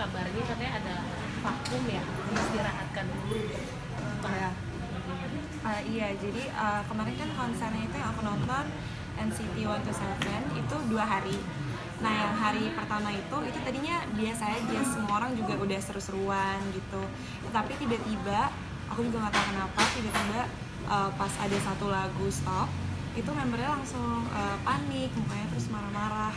kabarnya katanya ada vakum ya, diistirahatkan dulu untuk Iya, jadi kemarin kan konsernya itu yang aku nonton NCT 127 itu 2 hari. Nah yang hari pertama itu tadinya biasa aja, semua orang juga udah seru-seruan gitu. Tapi tiba-tiba, aku juga nggak tahu kenapa, tiba-tiba pas ada satu lagu stop, itu membernya langsung panik, mukanya terus marah-marah.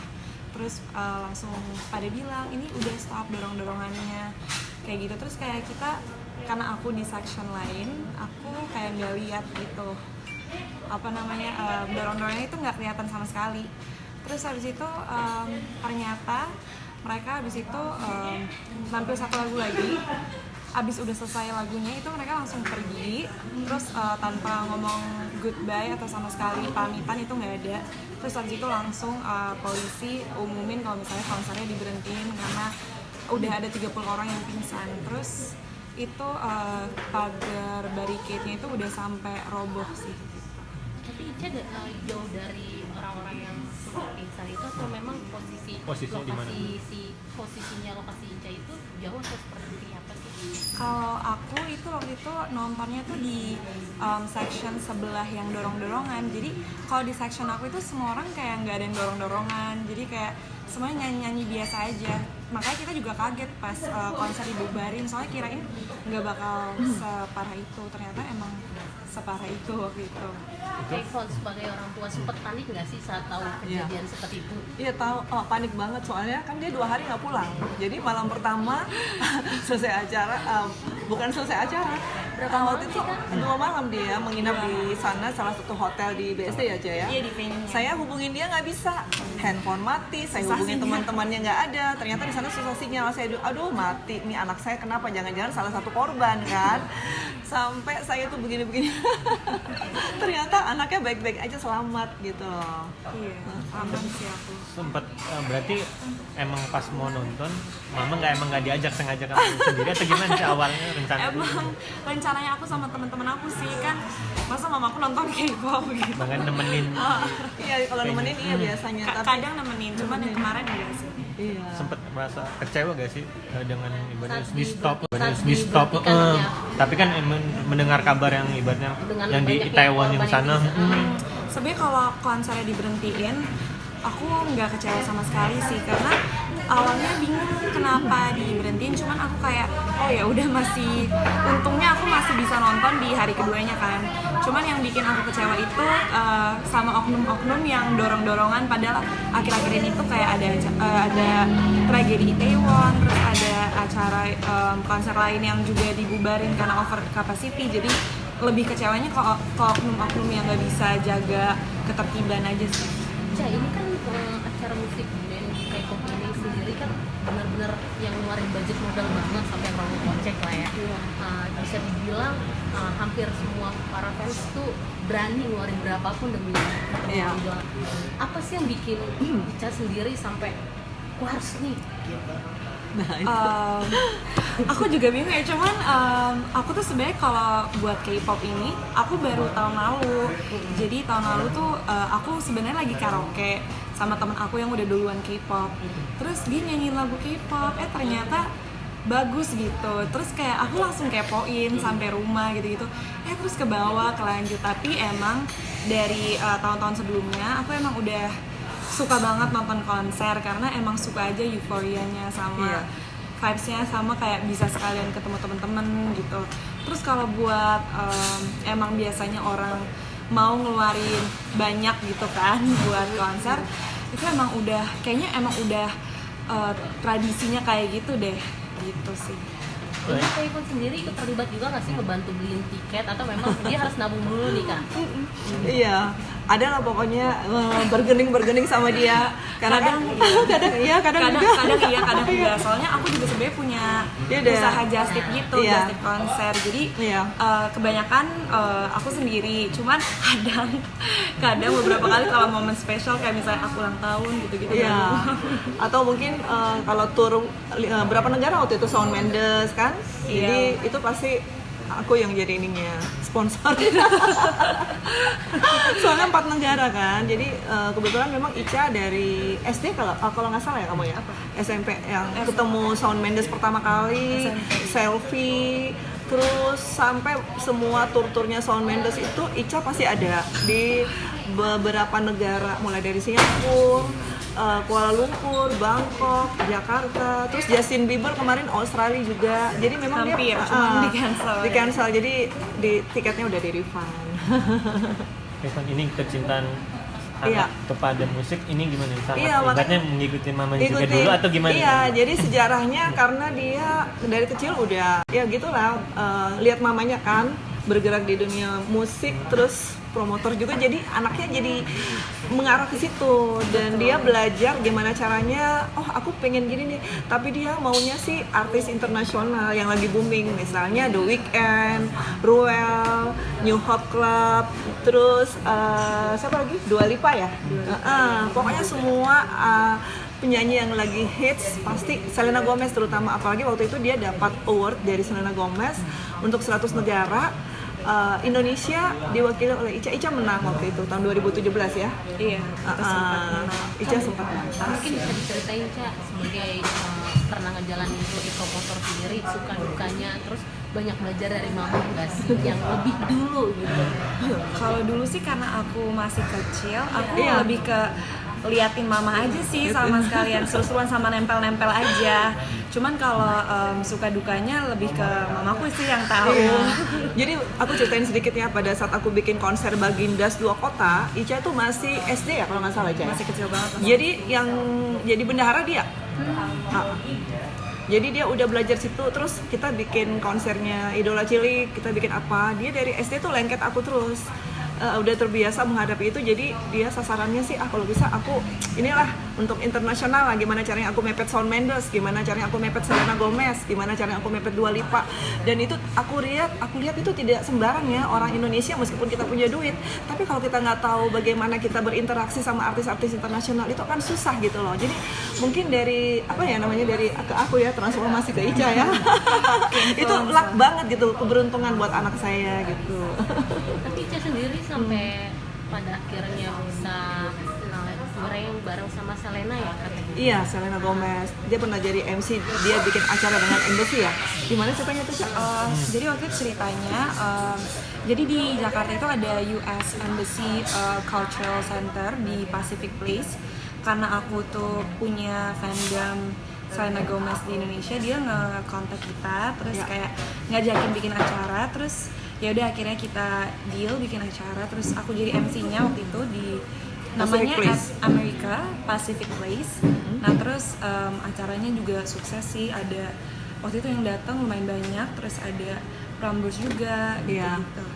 Terus langsung pada bilang, ini udah stop dorong-dorongannya, kayak gitu. Terus kayak kita, karena aku di section lain, aku kayak nggak lihat gitu dorong-dorongnya itu nggak kelihatan sama sekali. Terus habis itu ternyata mereka habis itu tampil satu lagu lagi. Abis udah selesai lagunya itu mereka langsung pergi, terus tanpa ngomong goodbye atau sama sekali pamitan itu nggak ada. Terus habis itu langsung polisi umumin kalau misalnya konsernya diberhentiin karena udah ada 30 orang yang pingsan. Terus itu pagar barricade-nya itu udah sampai roboh sih. Tapi Ica jauh dari orang-orang yang sempat pingsan itu, atau memang posisinya lokasi Ica itu jauh atau seperti apa sih? Kalau aku itu waktu itu nontonnya tuh di section sebelah yang dorong-dorongan. Jadi kalau di section aku itu semua orang kayak nggak ada yang dorong-dorongan. Jadi kayak semuanya nyanyi-nyanyi biasa aja. Makanya kita juga kaget pas konser dibubarin. Soalnya kirain nggak bakal separah itu. Ternyata emang separah itu waktu itu. Oke, kalau sebagai orang tua sempat panik nggak sih saat tahu kejadian seperti itu? Iya tahu, panik banget soalnya kan dia 2 hari nggak pulang. Jadi malam pertama selesai acara, bukan selesai acara. Waktu itu 2 malam dia menginap di sana, salah satu hotel di BSD aja ya. Iya, di venue-nya. Saya hubungin dia nggak bisa, handphone mati. Saya hubungin teman-temannya nggak ada. Ternyata di sana susah sinyal. Saya aduh mati. Nih anak saya kenapa? Jangan-jangan salah satu korban kan? Sampai saya tuh begini-begini. Ternyata anaknya baik-baik aja, selamat gitu loh. Iya, aman sih aku. Sempet berarti emang pas mau nonton mama nggak diajak sengaja kamu sendiri atau gimana sih awalnya rencana? Emang rencananya aku sama teman-teman aku sih, kan masa mamaku nonton K-pop gitu. Bahkan nemenin. Iya kalau nemenin iya biasanya. Kadang nemenin, cuman yang kemarin enggak sih. Iya. Sempet merasa kecewa gak sih dengan ibaratnya di stop, diberhentikan ya. tapi kan mendengar kabar yang ibaratnya yang di Taiwan yang sana. Sebenarnya kalau konsernya diberhentiin, aku nggak kecewa sama sekali sih, karena awalnya bingung kenapa diberhentiin, cuman aku kayak oh ya udah, masih untungnya aku masih bisa nonton di hari keduanya kan. Cuman yang bikin aku kecewa itu sama oknum-oknum yang dorong-dorongan, padahal akhir-akhir ini tuh kayak ada tragedi Itaewon, terus ada acara konser lain yang juga dibubarin karena over capacity. Jadi lebih kecewanya ke oknum-oknum yang nggak bisa jaga ketertiban aja sih. Ca, ini kan acara musik band K-pop ini sendiri kan benar-benar yang ngeluarin budget modal banget sampai rongga kocek lah ya. Bisa dibilang hampir semua para fans tuh berani ngeluarin berapapun demi idola. Apa sih yang bikin Ica sendiri sampai aku harus nih gitu? Aku juga bingung ya, cuman aku tuh sebenarnya kalau buat K-pop ini aku baru tahun lalu. Jadi tahun lalu tuh aku sebenarnya lagi karaoke sama temen aku yang udah duluan K-pop. Terus dia nyanyiin lagu K-pop, ternyata bagus gitu. Terus kayak aku langsung kepoin sampai rumah gitu-gitu. Terus ke bawah kelanjut. Tapi emang dari tahun-tahun sebelumnya aku emang udah suka banget nonton konser karena emang suka aja euforianya sama vibes-nya, sama kayak bisa sekalian ketemu temen-temen gitu. Terus kalau buat emang biasanya orang mau ngeluarin banyak gitu kan buat konser, itu emang udah kayaknya emang udah tradisinya kayak gitu deh, gitu sih. Ini K-pop sendiri ikut terlibat juga nggak sih ngebantu beliin tiket, atau memang dia harus nabung dulu nih Kak? Iya, ada lah pokoknya bergening sama dia. Kadang iya, kadang enggak. Soalnya aku juga sebenarnya punya usaha just tip gitu, just tip konser. Jadi kebanyakan aku sendiri. Cuman kadang beberapa kali kalau momen spesial kayak misalnya aku ulang tahun gitu-gitu. Iya. Atau mungkin kalau tur berapa negara waktu itu Shawn Mendes kan? Jadi itu pasti aku yang jadi ininya sponsor. Soalnya 4 negara kan, jadi kebetulan memang Ica dari SD kalau nggak salah ya kamu ya, SMP yang ketemu Shawn Mendes pertama kali, selfie, terus sampai semua tur-turnya Shawn Mendes itu Ica pasti ada di beberapa negara, mulai dari Singapura, Kuala Lumpur, Bangkok, Jakarta, terus Justin Bieber kemarin Australia juga. Jadi memang Hampir, dia cuma di-cancel. di-cancel. Jadi di tiketnya udah di refund. Evan, ini kecintaan Iya. anak kepada musik ini gimana? Sangat Iya, ibaratnya mengikuti mamanya juga Ikuti. dulu atau gimana? Iya, jadi sejarahnya karena dia dari kecil udah ya gitulah, lihat mamanya kan bergerak di dunia musik, terus promotor juga, jadi anaknya jadi mengarah ke situ dan dia belajar gimana caranya. Oh, aku pengen gini nih, tapi dia maunya sih artis internasional yang lagi booming, misalnya The Weeknd, Ruel, New Hope Club, terus siapa lagi? Dua Lipa ya. Pokoknya semua penyanyi yang lagi hits, pasti Selena Gomez terutama, apalagi waktu itu dia dapat award dari Selena Gomez untuk 100 negara. Indonesia diwakili oleh Ica. Ica menang waktu itu tahun 2017 ya. Iya, Ica sempat menang. Mungkin bisa diceritain Ca, sebagai pernah ngejalanin itu promotor sendiri, suka dukanya, terus banyak belajar dari mama nggak sih yang lebih dulu gitu? Kalau dulu sih karena aku masih kecil, aku Iya. lebih ke liatin mama aja sih, sama sekalian seru-seruan sama nempel-nempel aja. Cuman kalau suka dukanya lebih ke mamaku sih yang tahu. Iya. Jadi aku ceritain sedikit ya, pada saat aku bikin konser Bagindas 2 Kota, Ica tuh masih SD ya kalau nggak salah Ica. Masih kecil banget. Jadi yang jadi bendahara dia. Jadi dia udah belajar situ, terus kita bikin konsernya Idola Cilik, kita bikin apa, dia dari SD tuh lengket aku terus. Udah terbiasa menghadapi itu, jadi dia sasarannya sih kalau bisa aku inilah untuk internasional lah, gimana caranya aku mepet Shawn Mendes, gimana caranya aku mepet Selena Gomez, gimana caranya aku mepet Dua Lipa. Dan itu aku lihat itu tidak sembarang ya, orang Indonesia meskipun kita punya duit, tapi kalau kita nggak tahu bagaimana kita berinteraksi sama artis-artis internasional itu akan susah gitu loh. Jadi mungkin dari dari ke aku ya, transformasi ke Ica ya. Itu luck banget gitu, keberuntungan buat anak saya gitu. Tapi Ica sendiri sampai pada akhirnya bisa bareng sama Selena ya katanya? Iya, Selena Gomez. Dia pernah jadi MC, dia bikin acara dengan Embassy ya. Gimana ceritanya tuh, Cak? Jadi waktu itu ceritanya, jadi di Jakarta itu ada US Embassy Cultural Center di Pacific Place. Karena aku tuh punya fandom Selena Gomez di Indonesia, dia nge-kontak kita, terus Ya. kayak ngajakin bikin acara, terus ya udah akhirnya kita deal bikin acara, terus aku jadi MC-nya waktu itu di namanya Place. America Pacific Place. Nah terus acaranya juga sukses sih, ada waktu itu yang datang lumayan banyak, terus ada Prambors juga Iya. gitu.